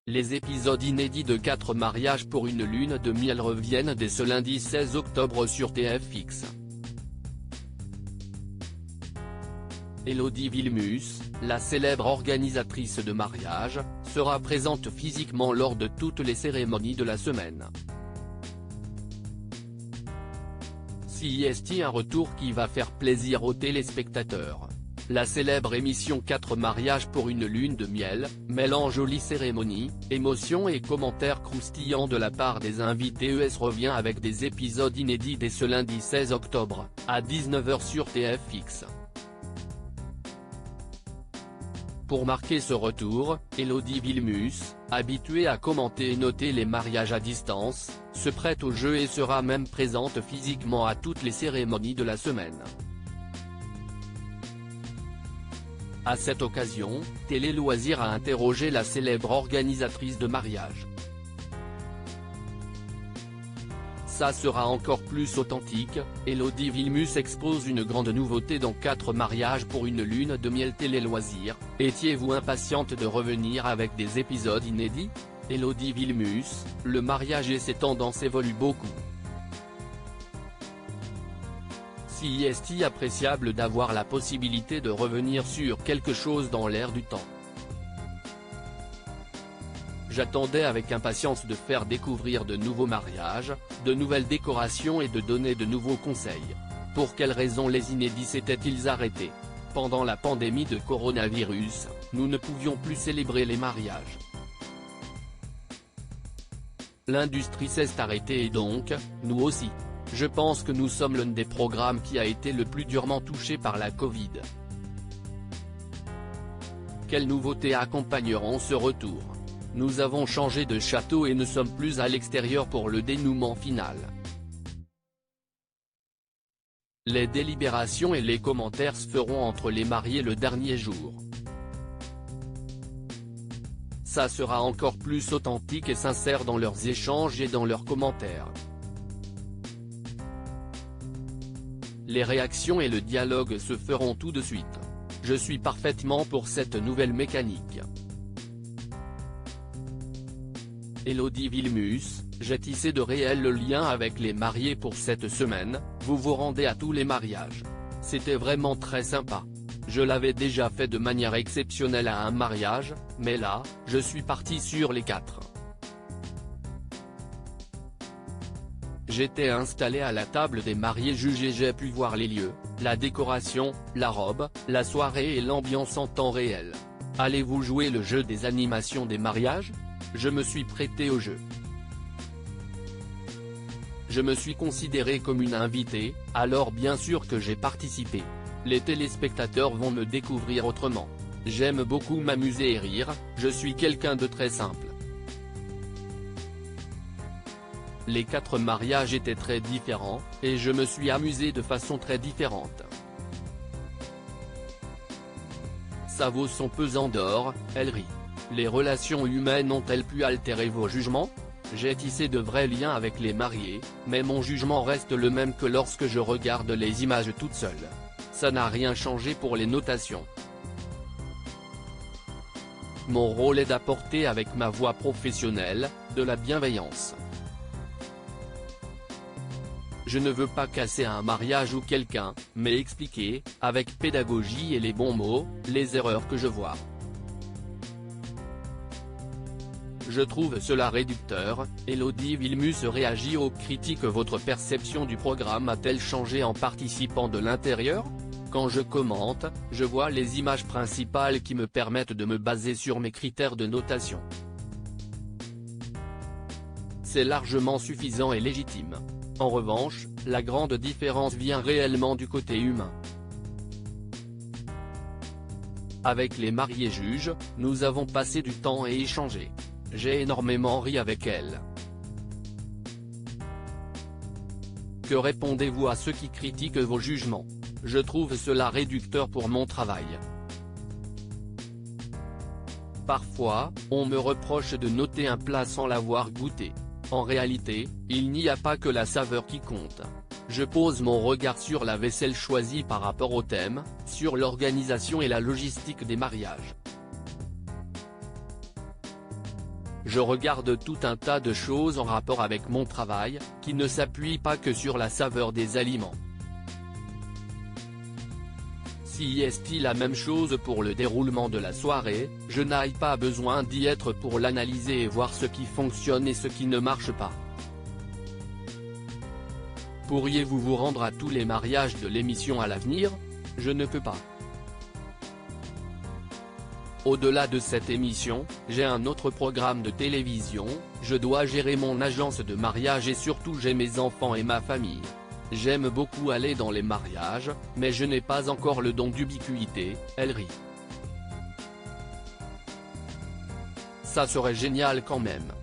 Les épisodes inédits de 4 mariages pour une lune de miel reviennent dès ce lundi 16 octobre sur TFX. Élodie Villemus, la célèbre organisatrice de mariage, sera présente physiquement lors de toutes les cérémonies de la semaine. CIST, un retour qui va faire plaisir aux téléspectateurs. La célèbre émission 4 mariages pour une lune de miel, mêlant jolie cérémonie, émotions et commentaires croustillants de la part des invités revient avec des épisodes inédits dès ce lundi 16 octobre, à 19 h sur TFX. Pour marquer ce retour, Élodie Villemus, habituée à commenter et noter les mariages à distance, se prête au jeu et sera même présente physiquement à toutes les cérémonies de la semaine. À cette occasion, Télé Loisirs a interrogé la célèbre organisatrice de mariage. Ça sera encore plus authentique, Élodie Villemus expose une grande nouveauté dans 4 mariages pour une lune de miel. Télé Loisirs, étiez-vous impatiente de revenir avec des épisodes inédits? Élodie Villemus, le mariage et ses tendances évoluent beaucoup. CIST, appréciable d'avoir la possibilité de revenir sur quelque chose dans l'air du temps. J'attendais avec impatience de faire découvrir de nouveaux mariages, de nouvelles décorations et de donner de nouveaux conseils. Pour quelles raisons les inédits s'étaient-ils arrêtés? Pendant la pandémie de coronavirus, nous ne pouvions plus célébrer les mariages. L'industrie s'est arrêtée et donc, nous aussi. Je pense que nous sommes l'un des programmes qui a été le plus durement touché par la Covid. Quelles nouveautés accompagneront ce retour? Nous avons changé de château et ne sommes plus à l'extérieur pour le dénouement final. Les délibérations et les commentaires se feront entre les mariés le dernier jour. Ça sera encore plus authentique et sincère dans leurs échanges et dans leurs commentaires. Les réactions et le dialogue se feront tout de suite. Je suis parfaitement pour cette nouvelle mécanique. Élodie Villemus, j'ai tissé de réels liens avec les mariés pour cette semaine, vous vous rendez à tous les mariages. C'était vraiment très sympa. Je l'avais déjà fait de manière exceptionnelle à un mariage, mais là, je suis parti sur les 4. J'étais installé à la table des mariés jugés, j'ai pu voir les lieux, la décoration, la robe, la soirée et l'ambiance en temps réel. Allez-vous jouer le jeu des animations des mariages? Je me suis prêté au jeu. Je me suis considéré comme une invitée, alors bien sûr que j'ai participé. Les téléspectateurs vont me découvrir autrement. J'aime beaucoup m'amuser et rire, je suis quelqu'un de très simple. Les 4 mariages étaient très différents, et je me suis amusé de façon très différente. Ça vaut son pesant d'or, elle rit. Les relations humaines ont-elles pu altérer vos jugements? J'ai tissé de vrais liens avec les mariés, mais mon jugement reste le même que lorsque je regarde les images toutes seules. Ça n'a rien changé pour les notations. Mon rôle est d'apporter avec ma voix professionnelle, de la bienveillance. Je ne veux pas casser un mariage ou quelqu'un, mais expliquer, avec pédagogie et les bons mots, les erreurs que je vois. Je trouve cela réducteur. Élodie Villemus réagit aux critiques. Votre perception du programme a-t-elle changé en participant de l'intérieur? Quand je commente, je vois les images principales qui me permettent de me baser sur mes critères de notation. C'est largement suffisant et légitime. En revanche, la grande différence vient réellement du côté humain. Avec les mariés juges, nous avons passé du temps et échangé. J'ai énormément ri avec elle. Que répondez-vous à ceux qui critiquent vos jugements? Je trouve cela réducteur pour mon travail. Parfois, on me reproche de noter un plat sans l'avoir goûté. En réalité, il n'y a pas que la saveur qui compte. Je pose mon regard sur la vaisselle choisie par rapport au thème, sur l'organisation et la logistique des mariages. Je regarde tout un tas de choses en rapport avec mon travail, qui ne s'appuient pas que sur la saveur des aliments. Si est-il la même chose pour le déroulement de la soirée, je n'ai pas besoin d'y être pour l'analyser et voir ce qui fonctionne et ce qui ne marche pas. Pourriez-vous vous rendre à tous les mariages de l'émission à l'avenir? Je ne peux pas. Au-delà de cette émission, j'ai un autre programme de télévision, je dois gérer mon agence de mariage et surtout j'ai mes enfants et ma famille. J'aime beaucoup aller dans les mariages, mais je n'ai pas encore le don d'ubiquité, elle rit. Ça serait génial quand même.